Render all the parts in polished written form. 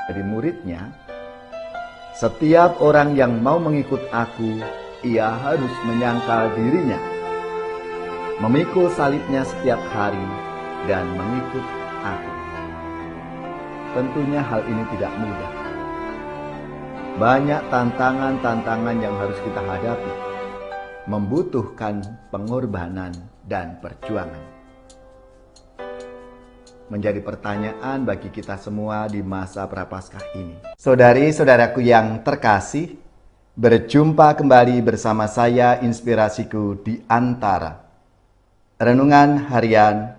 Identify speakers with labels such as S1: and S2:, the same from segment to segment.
S1: Dari muridnya, setiap orang yang mau mengikut aku, ia harus menyangkal dirinya, memikul salibnya setiap hari, dan mengikut aku. Tentunya hal ini tidak mudah. Banyak tantangan-tantangan yang harus kita hadapi, membutuhkan pengorbanan dan perjuangan. Menjadi pertanyaan bagi kita semua di masa Prapaskah ini. Saudari-saudaraku yang terkasih, berjumpa kembali bersama saya Inspirasiku di Antara. Renungan harian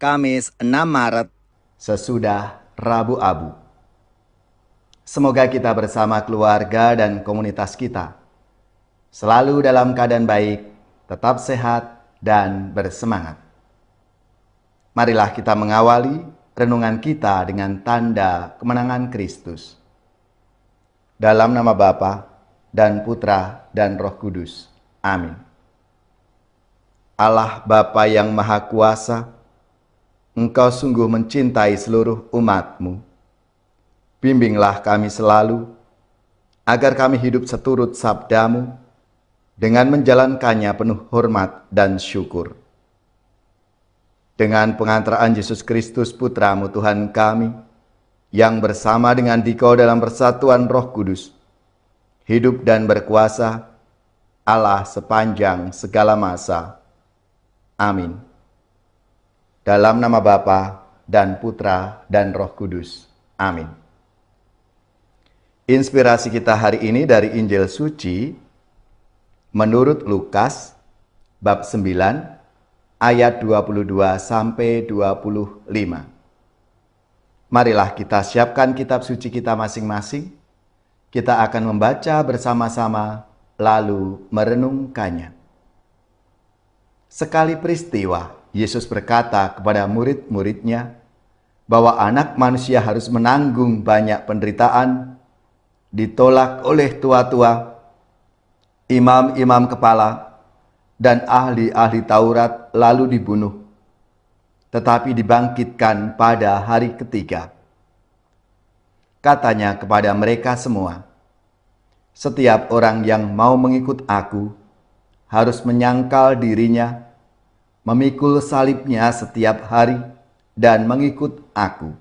S1: Kamis 6 Maret sesudah Rabu Abu. Semoga kita bersama keluarga dan komunitas kita selalu dalam keadaan baik, tetap sehat, dan bersemangat. Marilah kita mengawali renungan kita dengan tanda kemenangan Kristus. Dalam nama Bapa dan Putra dan Roh Kudus. Amin. Allah Bapa yang Maha Kuasa, Engkau sungguh mencintai seluruh umat-Mu. Bimbinglah kami selalu, agar kami hidup seturut sabda-Mu, dengan menjalankannya penuh hormat dan syukur. Dengan pengantaraan Yesus Kristus Putra-Mu Tuhan kami, yang bersama dengan Dikau dalam persatuan Roh Kudus, hidup dan berkuasa, Allah sepanjang segala masa. Amin. Dalam nama Bapa dan Putra dan Roh Kudus. Amin. Inspirasi kita hari ini dari Injil Suci menurut Lukas bab 9 ayat 22 sampai 25. Marilah kita siapkan kitab suci kita masing-masing. Kita akan membaca bersama-sama lalu merenungkannya. Sekali peristiwa, Yesus berkata kepada murid-muridnya bahwa Anak Manusia harus menanggung banyak penderitaan, ditolak oleh tua-tua, imam-imam kepala, dan ahli-ahli Taurat, lalu dibunuh, tetapi dibangkitkan pada hari ketiga. Katanya kepada mereka semua, "Setiap orang yang mau mengikut aku harus menyangkal dirinya, memikul salibnya setiap hari, dan mengikut aku.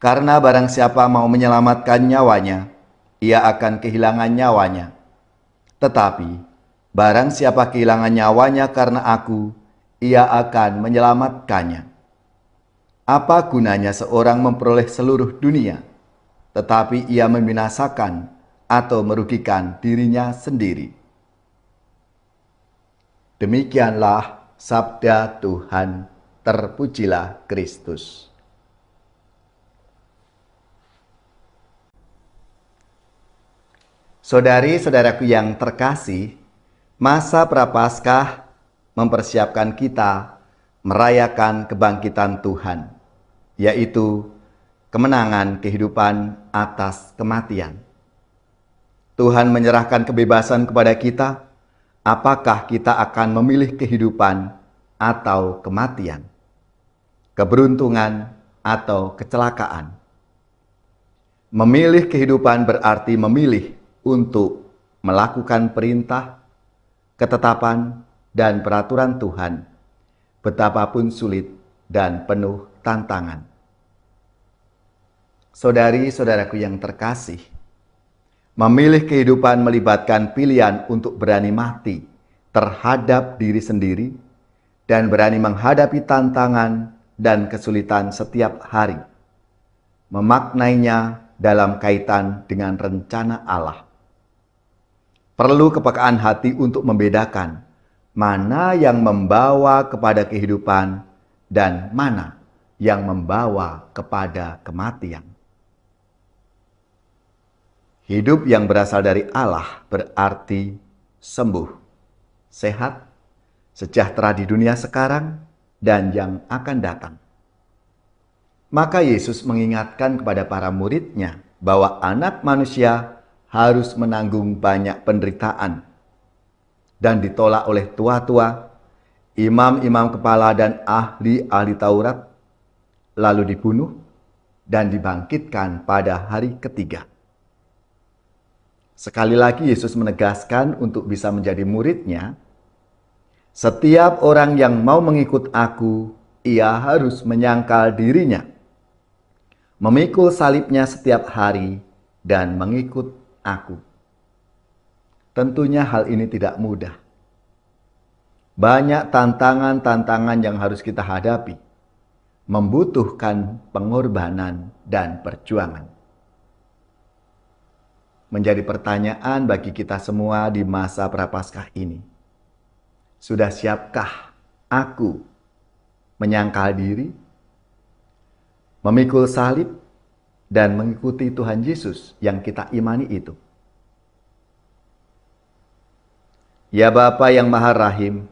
S1: Karena barang siapa mau menyelamatkan nyawanya, ia akan kehilangan nyawanya. Tetapi barang siapa kehilangan nyawanya karena aku, ia akan menyelamatkannya. Apa gunanya seorang memperoleh seluruh dunia, tetapi ia membinasakan atau merugikan dirinya sendiri?" Demikianlah sabda Tuhan. Terpujilah Kristus. Saudari-saudaraku yang terkasih, masa Prapaskah mempersiapkan kita merayakan kebangkitan Tuhan, yaitu kemenangan kehidupan atas kematian. Tuhan menyerahkan kebebasan kepada kita, apakah kita akan memilih kehidupan atau kematian, keberuntungan atau kecelakaan. Memilih kehidupan berarti memilih untuk melakukan perintah, ketetapan, dan peraturan Tuhan, betapapun sulit dan penuh tantangan. Saudari-saudaraku yang terkasih, memilih kehidupan melibatkan pilihan untuk berani mati terhadap diri sendiri dan berani menghadapi tantangan dan kesulitan setiap hari, memaknainya dalam kaitan dengan rencana Allah. Perlu kepekaan hati untuk membedakan mana yang membawa kepada kehidupan dan mana yang membawa kepada kematian. Hidup yang berasal dari Allah berarti sembuh, sehat, sejahtera di dunia sekarang dan yang akan datang. Maka Yesus mengingatkan kepada para murid-Nya bahwa Anak Manusia harus menanggung banyak penderitaan dan ditolak oleh tua-tua, imam-imam kepala dan ahli-ahli Taurat, lalu dibunuh, dan dibangkitkan pada hari ketiga. Sekali lagi Yesus menegaskan untuk bisa menjadi murid-Nya, setiap orang yang mau mengikut aku, ia harus menyangkal dirinya, memikul salibnya setiap hari, dan mengikut aku. Tentunya hal ini tidak mudah. Banyak tantangan-tantangan yang harus kita hadapi, membutuhkan pengorbanan dan perjuangan. Menjadi pertanyaan bagi kita semua di masa Prapaskah ini. Sudah siapkah aku menyangkal diri, memikul salib, dan mengikuti Tuhan Yesus yang kita imani itu? Ya Bapa yang Maha Rahim,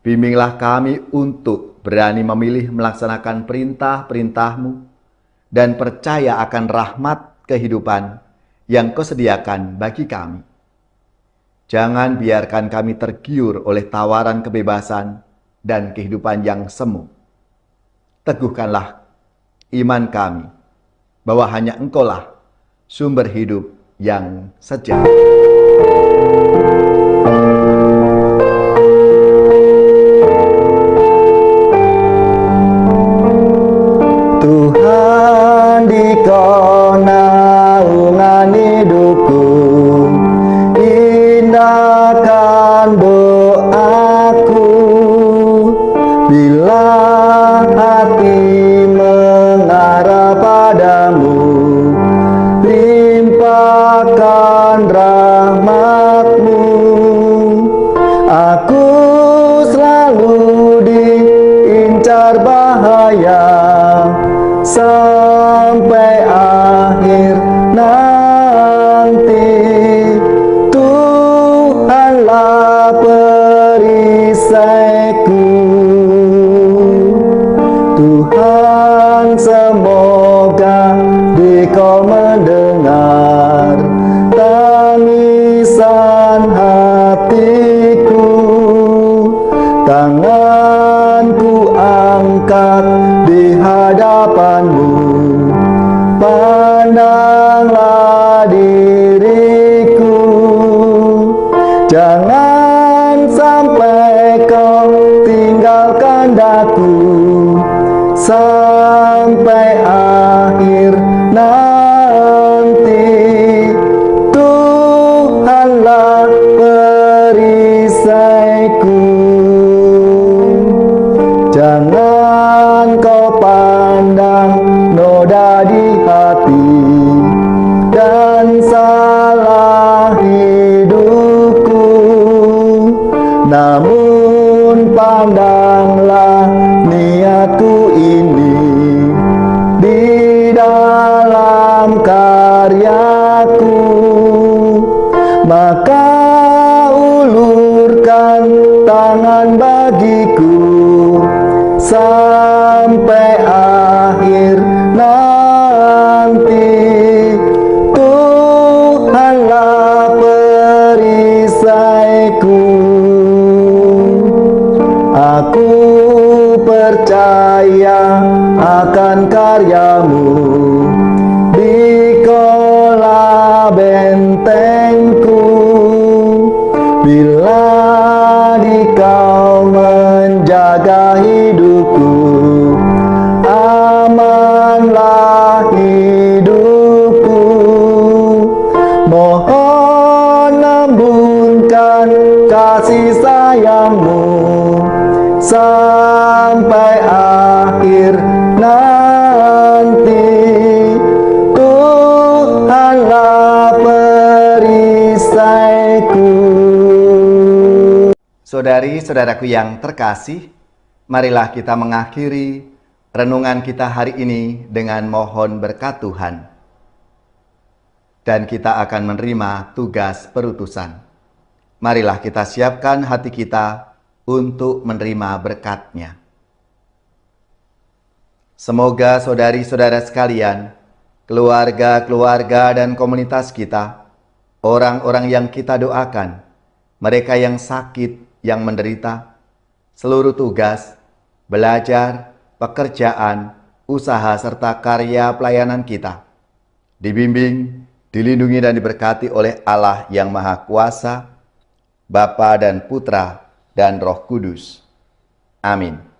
S1: bimbinglah kami untuk berani memilih melaksanakan perintah-perintah-Mu dan percaya akan rahmat kehidupan yang Kau sediakan bagi kami. Jangan biarkan kami tergiur oleh tawaran kebebasan dan kehidupan yang semu. Teguhkanlah iman kami bahwa hanya Engkaulah sumber hidup yang sejati. Tuhan Dikau naungan hidupku, indahkan doaku, bila hati mengarah padamu, limpahkan rahmat-Mu. Aku selalu diincar bahaya, sampai akhir nanti. Tuhanlah perisaiku. Tuhan, semoga Dikau mendengar tangisan hatiku. Tanganku angkat di hadapan-Mu, pandanglah diriku. Jangan sampai Kau tinggalkan daku, sampai akhir nanti. Tuhanlah perisaiku. Jangan Kau pandang noda di hati dan salah hidupku, namun pandanglah niatku ini di dalam karyaku. Maka ulurkan tangan bagiku sampai akhir nanti. Tuhanlah perisaiku. Aku percaya akan karya-Mu, Dikaulah bentengku. Bila Dikau menjaga hidupku, amanlah hidupku. Mohon embunkan kasih sayang-Mu sampai akhir nanti. Tuhanlah perisaiku. Saudari-saudaraku yang terkasih, marilah kita mengakhiri renungan kita hari ini dengan mohon berkat Tuhan. Dan kita akan menerima tugas perutusan. Marilah kita siapkan hati kita untuk menerima berkat-Nya. Semoga saudari-saudara sekalian, keluarga-keluarga dan komunitas kita, orang-orang yang kita doakan, mereka yang sakit, yang menderita, seluruh tugas, belajar, pekerjaan, usaha serta karya pelayanan kita. Dibimbing, dilindungi dan diberkati oleh Allah yang Maha Kuasa, Bapa dan Putra dan Roh Kudus. Amin.